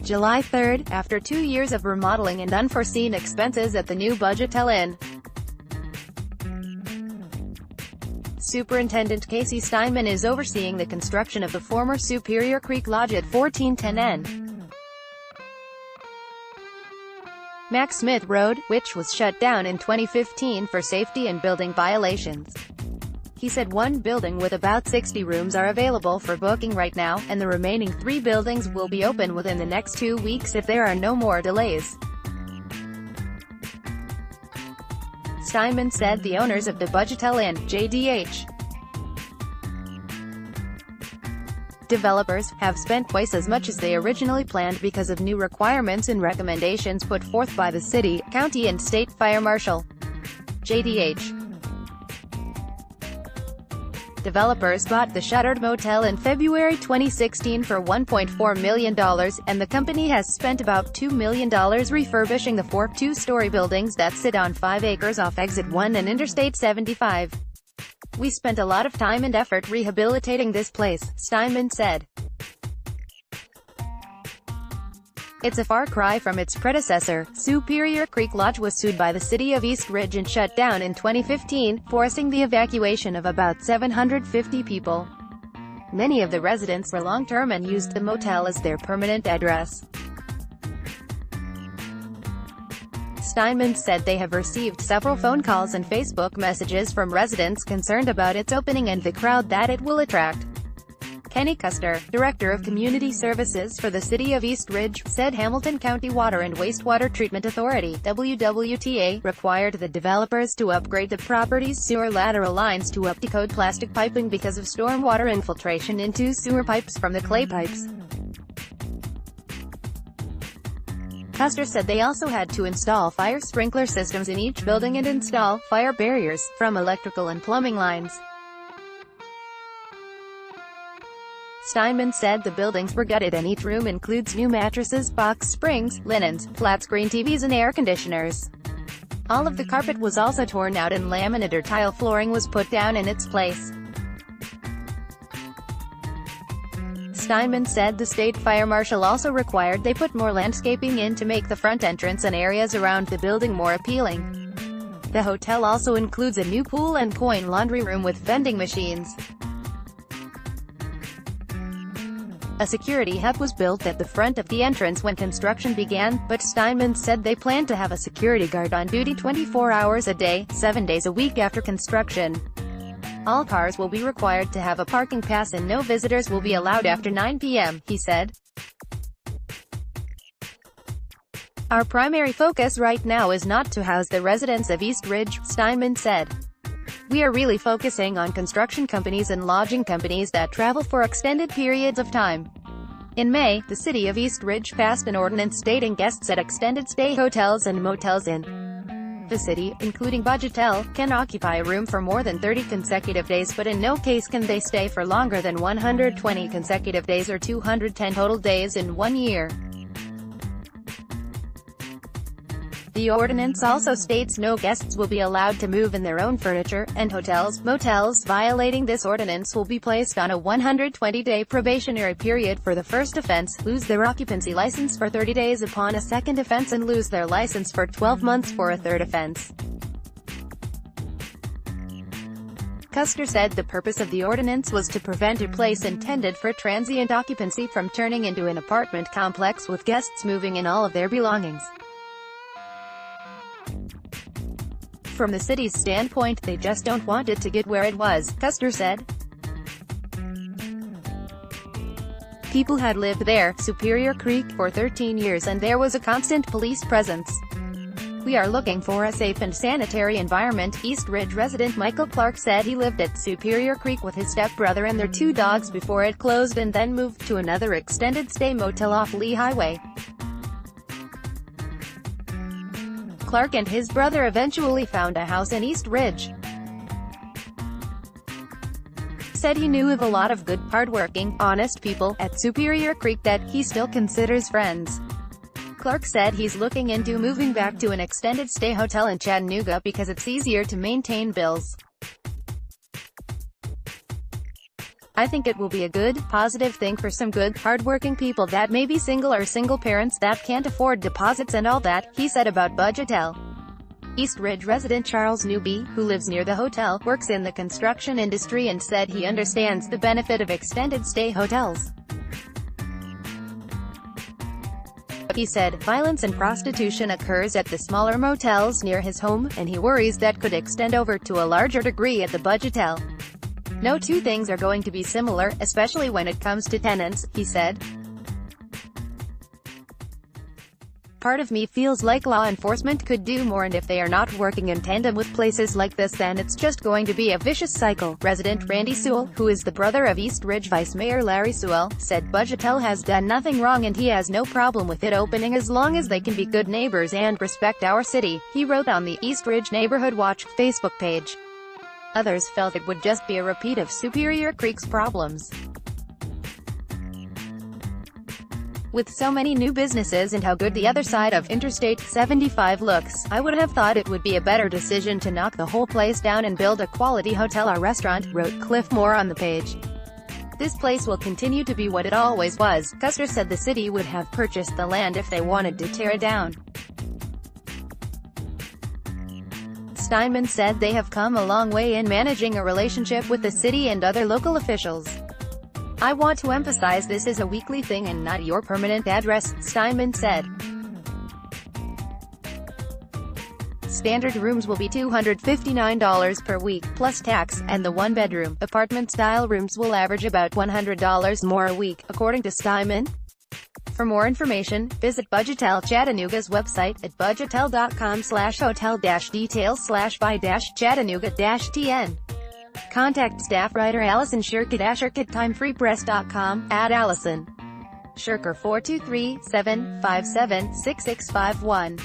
July 3, after 2 years of remodeling and unforeseen expenses at the new Budgetel Inn. Superintendent Casey Steinman is overseeing the construction of the former Superior Creek Lodge at 1410 N. Mack Smith Road, which was shut down in 2015 for safety and building violations. He said one building with about 60 rooms are available for booking right now, and the remaining 3 buildings will be open within the next 2 weeks if there are no more delays. Steinman said the owners of the Budgetel Inn, JDH developers, have spent twice as much as they originally planned because of new requirements and recommendations put forth by the city, county and state fire marshal. JDH developers bought the shuttered motel in February 2016 for $1.4 million, and the company has spent about $2 million refurbishing the 4 two-story buildings that sit on 5 acres off Exit 1 and Interstate 75. "We spent a lot of time and effort rehabilitating this place," Steinman said. It's a far cry from its predecessor. Superior Creek Lodge was sued by the city of East Ridge and shut down in 2015, forcing the evacuation of about 750 people. Many of the residents were long-term and used the motel as their permanent address. Steinman said they have received several phone calls and Facebook messages from residents concerned about its opening and the crowd that it will attract. Kenny Custer, Director of Community Services for the City of East Ridge, said Hamilton County Water and Wastewater Treatment Authority (WWTA) required the developers to upgrade the property's sewer lateral lines to up-to-code plastic piping because of stormwater infiltration into sewer pipes from the clay pipes. Custer said they also had to install fire sprinkler systems in each building and install fire barriers from electrical and plumbing lines. Steinman said the buildings were gutted and each room includes new mattresses, box springs, linens, flat-screen TVs and air conditioners. All of the carpet was also torn out and laminate or tile flooring was put down in its place. Steinman said the state fire marshal also required they put more landscaping in to make the front entrance and areas around the building more appealing. The hotel also includes a new pool and coin laundry room with vending machines. A security hut was built at the front of the entrance when construction began, but Steinman said they plan to have a security guard on duty 24 hours a day, 7 days a week after construction. All cars will be required to have a parking pass and no visitors will be allowed after 9 p.m., he said. "Our primary focus right now is not to house the residents of East Ridge," Steinman said. "We are really focusing on construction companies and lodging companies that travel for extended periods of time." In May, the city of East Ridge passed an ordinance stating guests at extended stay hotels and motels in the city, including Budgetel, can occupy a room for more than 30 consecutive days, but in no case can they stay for longer than 120 consecutive days or 210 total days in 1 year. The ordinance also states no guests will be allowed to move in their own furniture, and motels violating this ordinance will be placed on a 120-day probationary period for the first offense, lose their occupancy license for 30 days upon a second offense and lose their license for 12 months for a third offense. Custer said the purpose of the ordinance was to prevent a place intended for transient occupancy from turning into an apartment complex with guests moving in all of their belongings. "From the city's standpoint, they just don't want it to get where it was," Custer said. "People had lived there, Superior Creek, for 13 years and there was a constant police presence. We are looking for a safe and sanitary environment," East Ridge resident Michael Clark said. He lived at Superior Creek with his stepbrother and their 2 dogs before it closed and then moved to another extended stay motel off Lee Highway. Clark and his brother eventually found a house in East Ridge. Said he knew of a lot of good, hardworking, honest people at Superior Creek that he still considers friends. Clark said he's looking into moving back to an extended stay hotel in Chattanooga because it's easier to maintain bills. I think it will be a good, positive thing for some good, hardworking people that may be single or single parents that can't afford deposits and all that, he said about Budgetel. East Ridge resident Charles Newby, who lives near the hotel, works in the construction industry and said he understands the benefit of extended stay hotels. He said, violence and prostitution occurs at the smaller motels near his home, and he worries that could extend over to a larger degree at the Budgetel. No two things are going to be similar, especially when it comes to tenants, he said. Part of me feels like law enforcement could do more, and if they are not working in tandem with places like this, then it's just going to be a vicious cycle. Resident Randy Sewell, who is the brother of East Ridge Vice Mayor Larry Sewell, said Budgetel has done nothing wrong and he has no problem with it opening as long as they can be good neighbors and respect our city, he wrote on the East Ridge Neighborhood Watch Facebook page. Others felt it would just be a repeat of Superior Creek's problems. With so many new businesses and how good the other side of Interstate 75 looks, I would have thought it would be a better decision to knock the whole place down and build a quality hotel or restaurant, wrote Cliff Moore on the page. This place will continue to be what it always was. Custer said the city would have purchased the land if they wanted to tear it down. Steinman said they have come a long way in managing a relationship with the city and other local officials. I want to emphasize this is a weekly thing and not your permanent address, Steinman said. Standard rooms will be $259 per week, plus tax, and the one-bedroom, apartment-style rooms will average about $100 more a week, according to Steinman. For more information, visit Budgetel Chattanooga's website at budgetel.com/hotel-details/by-chattanooga-tn. Contact staff writer Allison Shirker at timefreepress.com, @Allison Shirker 423-757-6651.